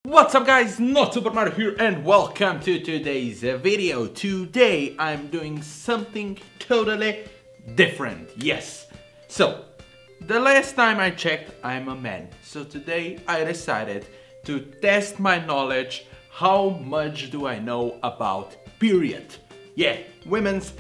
What's up guys, not Super Mario here and welcome to today's video. Today I'm doing something totally different, yes. So, the last time I checked I'm a man. So today I decided to test my knowledge. How much do I know about period? Yeah, women's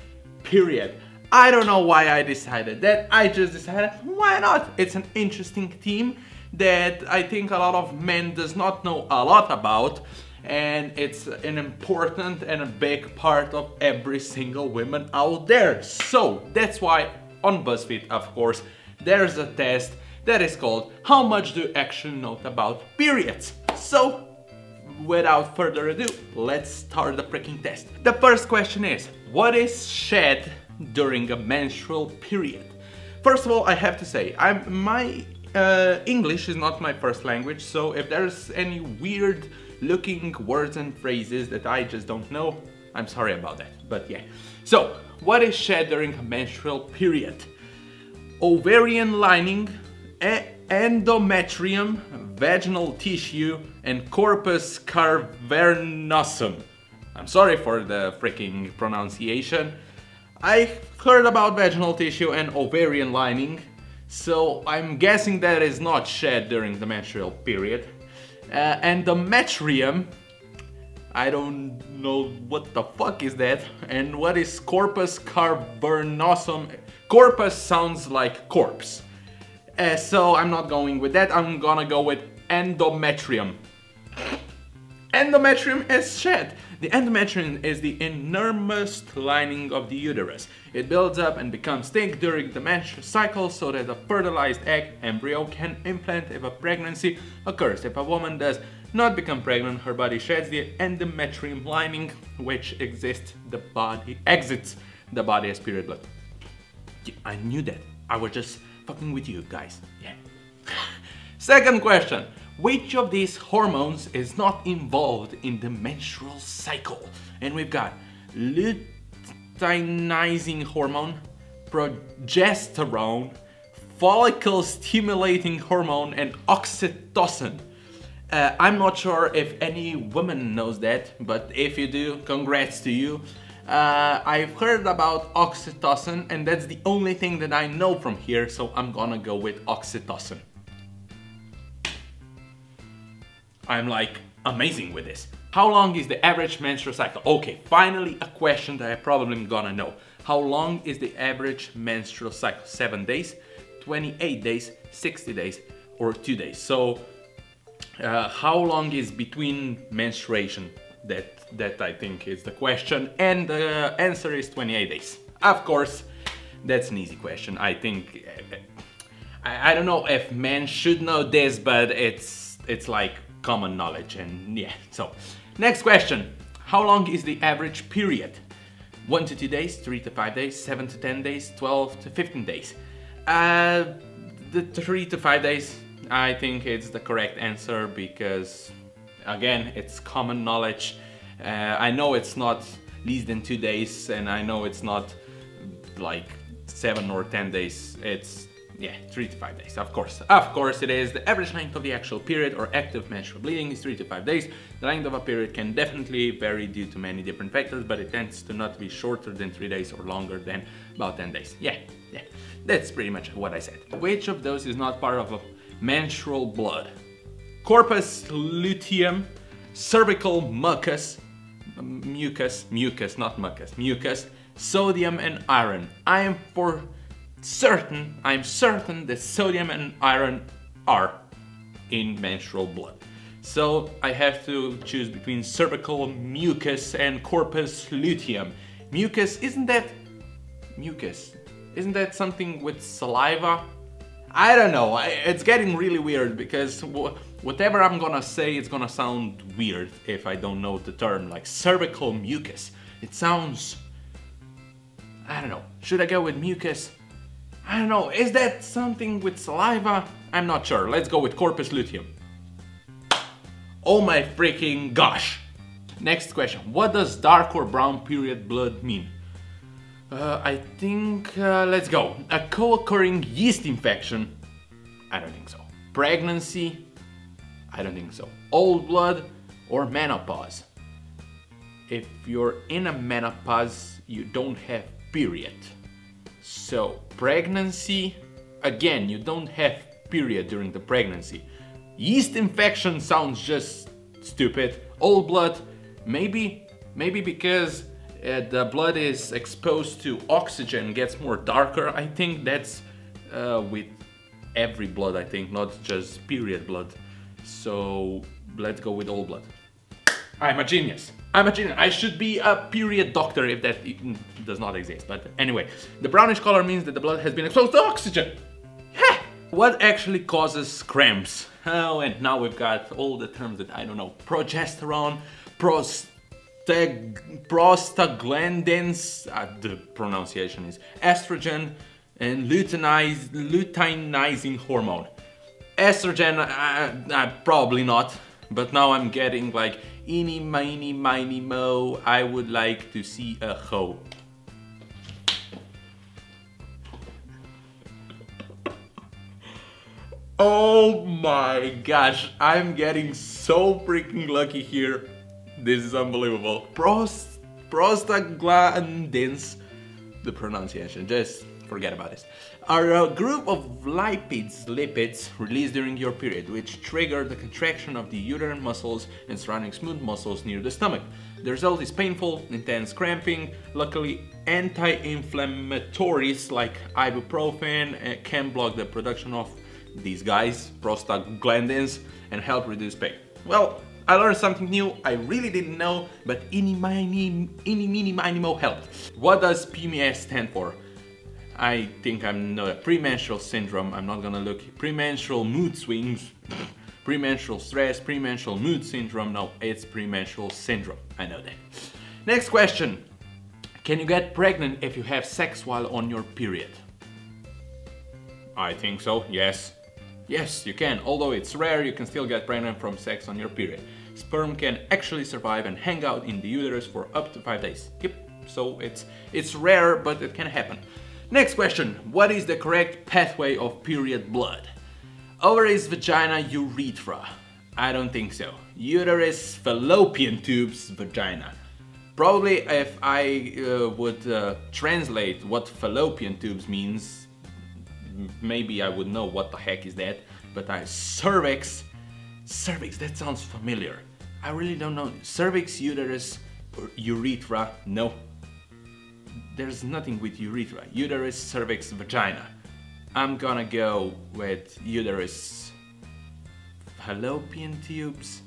period. I don't know why I decided that, I just decided why not? It's an interesting theme that I think a lot of men does not know a lot about, and it's an important and a big part of every single woman out there. So that's why on BuzzFeed, of course, there's a test that is called how much do you actually know about periods. So without further ado, let's start the freaking test. The first question is, what is shed during a menstrual period? First of all, I have to say, English is not my first language, so if there's any weird looking words and phrases that I just don't know, I'm sorry about that, but yeah. So, what is shed during a menstrual period? Ovarian lining, endometrium, vaginal tissue, and corpus cavernosum. I'm sorry for the freaking pronunciation. I heard about vaginal tissue and ovarian lining, so I'm guessing that is not shed during the menstrual period. Endometrium, I don't know what the fuck is that. And what is corpus cavernosum? Corpus sounds like corpse. So I'm not going with that, I'm gonna go with endometrium. Endometrium is shed. The endometrium is the innermost lining of the uterus. It builds up and becomes thick during the menstrual cycle so that a fertilized egg embryo can implant if a pregnancy occurs. If a woman does not become pregnant, her body sheds the endometrium lining, which exits the body as period blood. Yeah, I knew that. I was just fucking with you guys. Yeah. Second question. Which of these hormones is not involved in the menstrual cycle? And we've got luteinizing hormone, progesterone, follicle stimulating hormone, and oxytocin. I'm not sure if any woman knows that, but if you do, congrats to you. I've heard about oxytocin, and that's the only thing that I know from here, so I'm gonna go with oxytocin. I'm like amazing with this. How long is the average menstrual cycle? Okay, finally a question that I probably am gonna know. How long is the average menstrual cycle? 7 days, 28 days, 60 days, or 2 days? So, how long is between menstruation? That I think is the question, and the answer is 28 days. Of course, that's an easy question. I think, I don't know if men should know this, but it's like common knowledge, and yeah. So, next question. How long is the average period? 1 to 2 days, 3 to 5 days, 7 to 10 days, 12 to 15 days. The 3 to 5 days, I think it's the correct answer because, again, it's common knowledge. I know it's not less than 2 days, and I know it's not like 7 or 10 days. It's, yeah, 3 to 5 days, of course. Of course it is. The average length of the actual period or active menstrual bleeding is 3 to 5 days. The length of a period can definitely vary due to many different factors, but it tends to not be shorter than 3 days or longer than about 10 days. Yeah, that's pretty much what I said. Which of those is not part of a menstrual blood? Corpus luteum, cervical mucus, mucus, sodium and iron. I'm certain that sodium and iron are in menstrual blood. So I have to choose between cervical mucus and corpus luteum. Mucus, isn't that something with saliva? I don't know, it's getting really weird because whatever I'm gonna say, it's gonna sound weird if I don't know the term, like cervical mucus. It sounds, I don't know, should I go with mucus? I don't know, is that something with saliva? I'm not sure, let's go with corpus luteum. Oh my freaking gosh! Next question, what does dark or brown period blood mean? I think, let's go. A co-occurring yeast infection? I don't think so. Pregnancy? I don't think so. Old blood or menopause? If you're in a menopause, you don't have period. So pregnancy, again, you don't have period during the pregnancy. Yeast infection sounds just stupid. Old blood, maybe because the blood is exposed to oxygen, gets more darker. I think that's with every blood, I think, not just period blood. So let's go with old blood. I'm a genius. I should be a period doctor if that does not exist. But anyway, the brownish color means that the blood has been exposed to oxygen. Ha! What actually causes cramps? Oh, and now we've got all the terms that I don't know. Progesterone, prostaglandins, the pronunciation is estrogen, and luteinizing hormone. Estrogen, probably not, but now I'm getting like eeny, miny, miny, mo, I would like to see a hoe. Oh my gosh, I'm getting so freaking lucky here. This is unbelievable. Prostaglandins, the pronunciation, just forget about this, are a group of lipids released during your period, which trigger the contraction of the uterine muscles and surrounding smooth muscles near the stomach. The result is painful, intense cramping. Luckily, anti-inflammatories like ibuprofen can block the production of these guys, prostaglandins, and help reduce pain. Well, I learned something new I really didn't know, but eeny, meeny, miny, mo helped. What does PMS stand for? I think I'm not a premenstrual syndrome. I'm not gonna look. Premenstrual mood swings, premenstrual stress, premenstrual mood syndrome. No, it's premenstrual syndrome. I know that. Next question. Can you get pregnant if you have sex while on your period? I think so, yes. Yes, you can. Although it's rare, you can still get pregnant from sex on your period. Sperm can actually survive and hang out in the uterus for up to 5 days. Yep, so it's rare, but it can happen. Next question. What is the correct pathway of period blood? Ovaries, vagina, urethra. I don't think so. Uterus, fallopian tubes, vagina. Probably if I would translate what fallopian tubes means, maybe I would know what the heck is that, but cervix, that sounds familiar. I really don't know. Cervix, uterus, or urethra, no. There's nothing with urethra. Uterus, cervix, vagina. I'm gonna go with uterus. Fallopian tubes.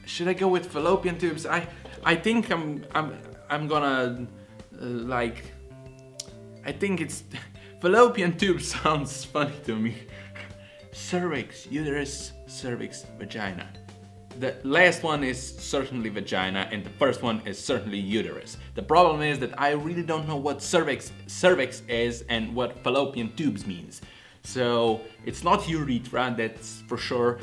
Should I go with fallopian tubes? I think I'm gonna like. I think it's fallopian tube sounds funny to me. Cervix, uterus, cervix, vagina. The last one is certainly vagina and the first one is certainly uterus. The problem is that I really don't know what cervix is and what fallopian tubes means. So it's not urethra, that's for sure.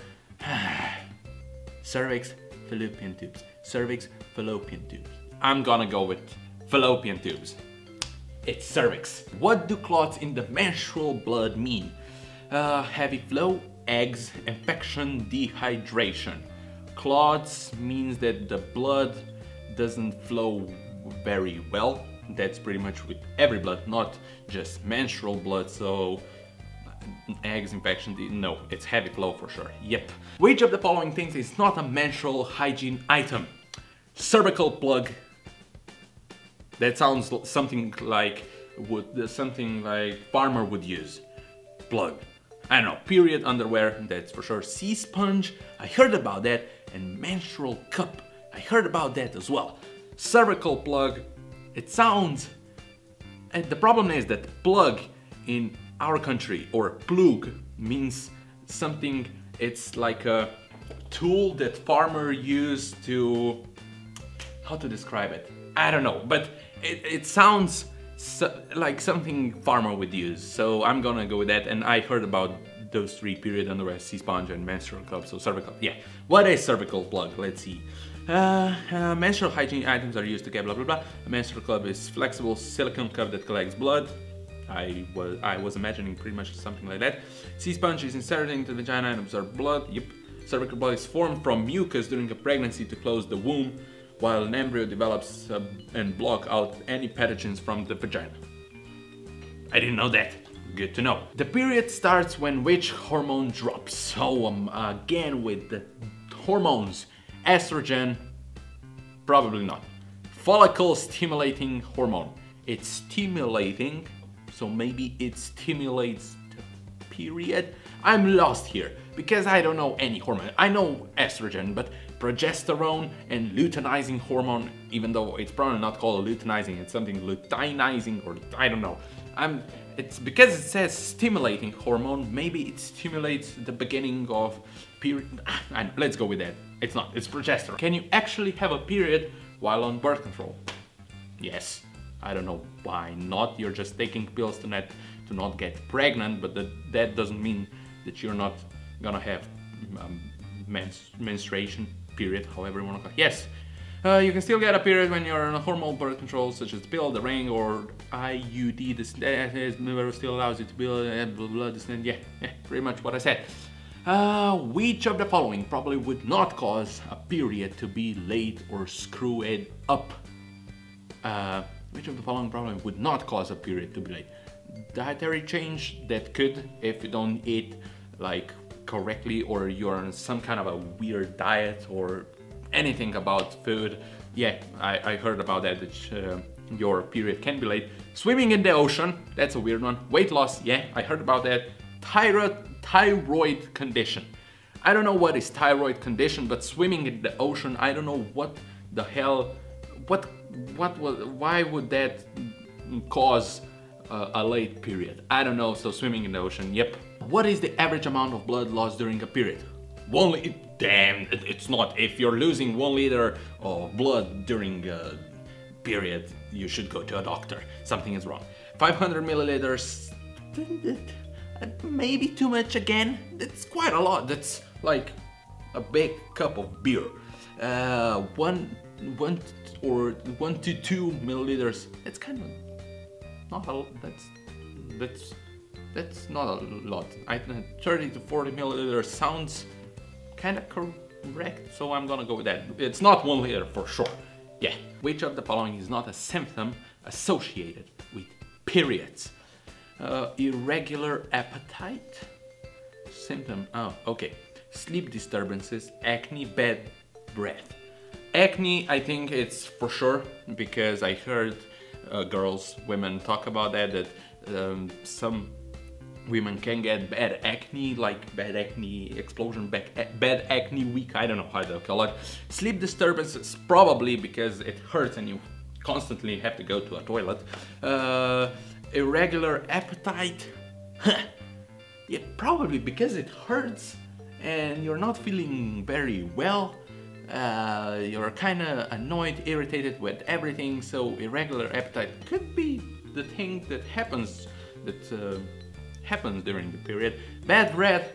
Cervix, fallopian tubes. Cervix, fallopian tubes. I'm gonna go with fallopian tubes. It's cervix. What do clots in the menstrual blood mean? Heavy flow, eggs, infection, dehydration. Clots means that the blood doesn't flow very well. That's pretty much with every blood, not just menstrual blood. So eggs, infection, no, it's heavy flow for sure. Yep. Which of the following things is not a menstrual hygiene item? Cervical plug. That sounds something like farmer would use. Plug. I don't know. Period underwear, that's for sure. Sea sponge, I heard about that. And menstrual cup, I heard about that as well. Cervical plug, it sounds. And the problem is that plug in our country, or plug, means something. It's like a tool that farmer use to. How to describe it? I don't know, but it sounds like something farmer would use, so I'm gonna go with that. And I heard about those three: period underwear, sea sponge, and menstrual cup. So cervical, yeah. What is cervical plug? Let's see. Menstrual hygiene items are used to get blah blah blah. A menstrual cup is flexible silicone cup that collects blood. I was imagining pretty much something like that. Sea sponge is inserted into the vagina and absorbs blood. Yep. Cervical blood is formed from mucus during a pregnancy to close the womb, while an embryo develops and block out any pathogens from the vagina. I didn't know that. Good to know. The period starts when which hormone drops? So again with the hormones. Estrogen, probably not. Follicle stimulating hormone. It's stimulating, so maybe it stimulates the period. I'm lost here because I don't know any hormone. I know estrogen, but progesterone and luteinizing hormone, even though it's probably not called luteinizing, it's something luteinizing, or I don't know. It's because it says stimulating hormone, maybe it stimulates the beginning of period. Let's go with that. It's not, it's progesterone. Can you actually have a period while on birth control? Yes. I don't know why not. You're just taking pills to not get pregnant, but that doesn't mean that you're not gonna have menstruation, period, however you wanna call it. Yes. You can still get a period when you're on a hormonal birth control, such as the pill, the ring, or IUD. This still allows you to build blah blah. This and yeah, pretty much what I said. Which of the following probably would not cause a period to be late or screw it up? Which of the following probably would not cause a period to be late? Dietary change, that could, if you don't eat like correctly, or you're on some kind of a weird diet or anything about food. Yeah, I heard about that, your period can be late. Swimming in the ocean, that's a weird one. Weight loss, yeah, I heard about that. Thyroid condition. I don't know what is thyroid condition, but swimming in the ocean, I don't know what the hell, why would that cause a late period? I don't know, so swimming in the ocean, yep. What is the average amount of blood lost during a period? 1 liter, damn, it's not. If you're losing 1 liter of blood during a period, you should go to a doctor. Something is wrong. 500 milliliters, maybe too much again. That's quite a lot. That's like a big cup of beer. 1 to 2 milliliters. That's kind of not a. That's not a lot. 30 to 40 milliliters sounds kind of correct, so I'm gonna go with that. It's not 1 liter for sure. Yeah. Which of the following is not a symptom associated with periods? Irregular appetite. Symptom. Oh, okay. Sleep disturbances, acne, bad breath. Acne, I think it's for sure, because I heard women talk about that some women can get bad acne, like bad acne explosion, bad acne week, I don't know how to call it. Sleep disturbances, probably because it hurts and you constantly have to go to a toilet. Irregular appetite, yeah, probably because it hurts and you're not feeling very well. You're kind of annoyed, irritated with everything, so irregular appetite could be the thing that happens during the period. Bad breath,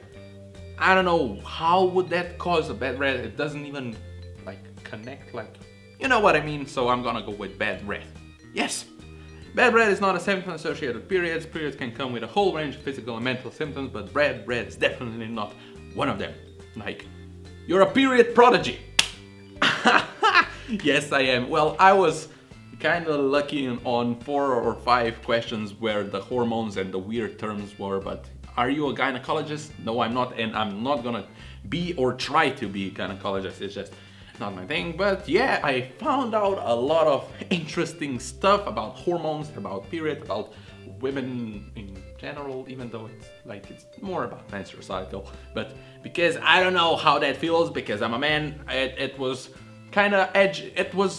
I don't know, how would that cause a bad breath? It doesn't even like connect, like, you know what I mean, so I'm gonna go with bad breath. Yes! Bad breath is not a symptom associated with periods. Periods can come with a whole range of physical and mental symptoms, but bad breath is definitely not one of them. Like, you're a period prodigy! Yes, I am. Well, I was kind of lucky on 4 or 5 questions where the hormones and the weird terms were, but are you a gynecologist? No, I'm not, and I'm not gonna be or try to be a gynecologist. It's just not my thing. But yeah, I found out a lot of interesting stuff about hormones, about period, about women in general, even though it's more about menstrual cycle. But because I don't know how that feels, because I'm a man, it was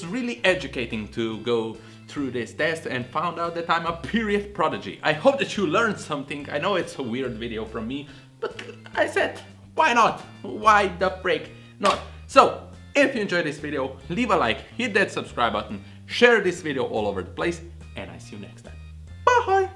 really educating to go through this test and found out that I'm a period prodigy. I hope that you learned something. I know it's a weird video from me, but I said, why not? Why the break not? So, if you enjoyed this video, leave a like, hit that subscribe button, share this video all over the place, and I see you next time. Bye!